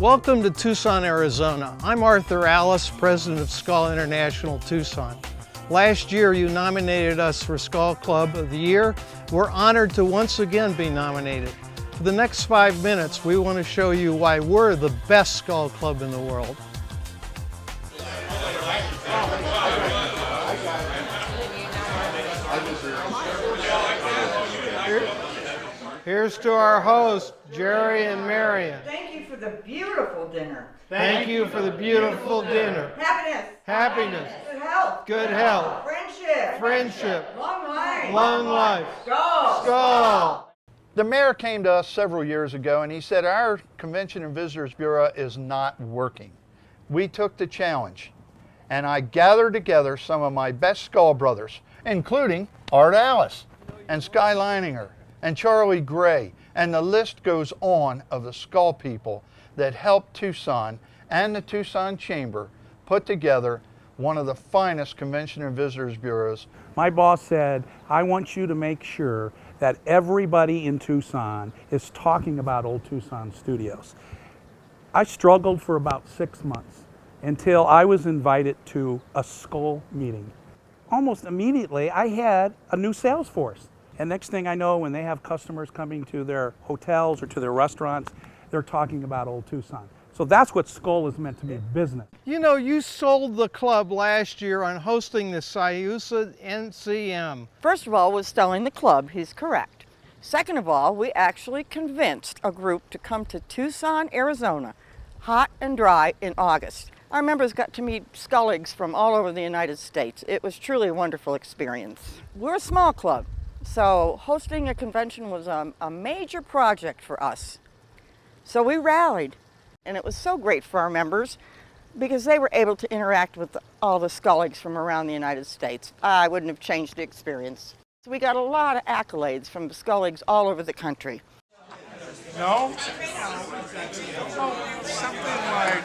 Welcome to Tucson, Arizona. I'm Arthur Alice, president of Skål International Tucson. Last year you nominated us for Skål Club of the Year. We're honored to once again be nominated. For the next 5 minutes, we want to show you why we're the best Skål Club in the world. Here's to our hosts, Jerry and Marion. Thank you for the beautiful dinner. Thank you for the beautiful dinner. Happiness. Happiness. Good health. Good health. Friendship. Friendship. Long life. Long life. Skål. Skål. The mayor came to us several years ago and he said our Convention and Visitors Bureau is not working. We took the challenge and I gathered together some of my best Skål brothers, including Art Alice and Sky Leininger and Charlie Gray, and the list goes on of the Skål people that helped Tucson and the Tucson Chamber put together one of the finest Convention and Visitors Bureaus. My boss said, I want you to make sure that everybody in Tucson is talking about Old Tucson Studios. I struggled for about 6 months until I was invited to a Skål meeting. Almost immediately, I had a new sales force. And next thing I know, when they have customers coming to their hotels or to their restaurants, they're talking about Old Tucson. So that's what Skål is meant to be, business. You know, you sold the club last year on hosting the Sayusa NCM. First of all, was selling the club, he's correct. Second of all, we actually convinced a group to come to Tucson, Arizona, hot and dry in August. Our members got to meet Skulligs from all over the United States. It was truly a wonderful experience. We're a small club, so hosting a convention was a major project for us. So we rallied, and it was so great for our members because they were able to interact with all the Skulligs from around the United States. I wouldn't have changed the experience. So we got a lot of accolades from Skulligs all over the country. No? Oh, something like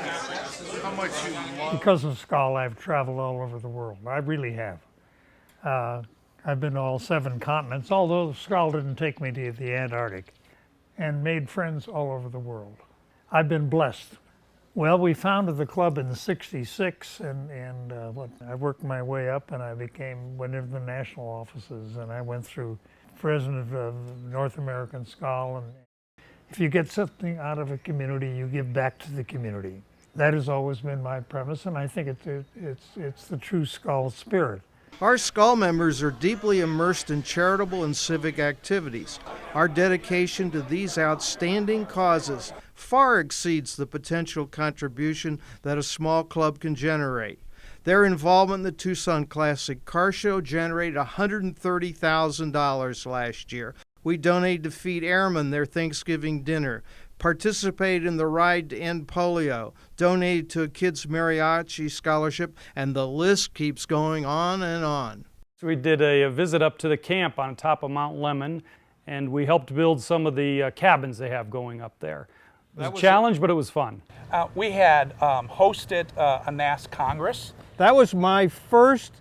how much you love. Because of Skål, I've traveled all over the world. I really have. I've been to all 7 continents, although Skål didn't take me to the Antarctic, and made friends all over the world. I've been blessed. Well, we founded the club in '66, and I worked my way up, and I went into the national offices, and I went through president of North American Skål. And if you get something out of a community, you give back to the community. That has always been my premise, and I think it's the true Skål spirit. Our Skål members are deeply immersed in charitable and civic activities. Our dedication to these outstanding causes far exceeds the potential contribution that a small club can generate. Their involvement in the Tucson Classic Car Show generated $130,000 last year. We donated to feed airmen their Thanksgiving dinner, participated in the Ride to End Polio, donated to a kids' mariachi scholarship, and the list keeps going on and on. We did a visit up to the camp on top of Mount Lemmon, and we helped build some of the cabins they have going up there. It was a challenge, but it was fun. We had hosted a NAS Congress. That was my first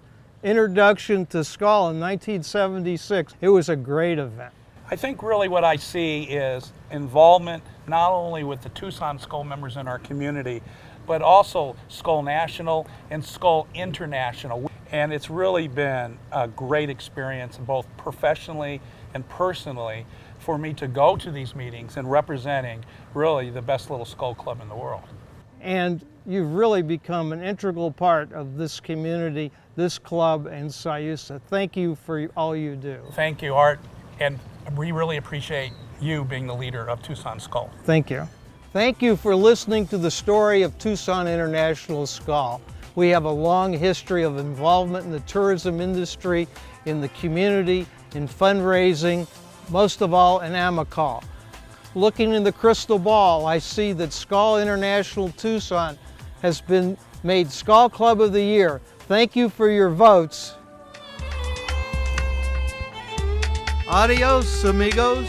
introduction to Skål in 1976. It was a great event. I think really what I see is involvement not only with the Tucson Skål members in our community, but also Skål National and Skål International. And it's really been a great experience, both professionally and personally, for me to go to these meetings and representing really the best little Skål club in the world. And you've really become an integral part of this community, this club, and Sayusa. Thank you for all you do. Thank you, Art. And we really appreciate you being the leader of Tucson Skål. Thank you. Thank you for listening to the story of Tucson International Skål. We have a long history of involvement in the tourism industry, in the community, in fundraising, most of all in Amical. Looking in the crystal ball, I see that Skål International Tucson has been made Skål Club of the Year. Thank you for your votes. Adios, amigos.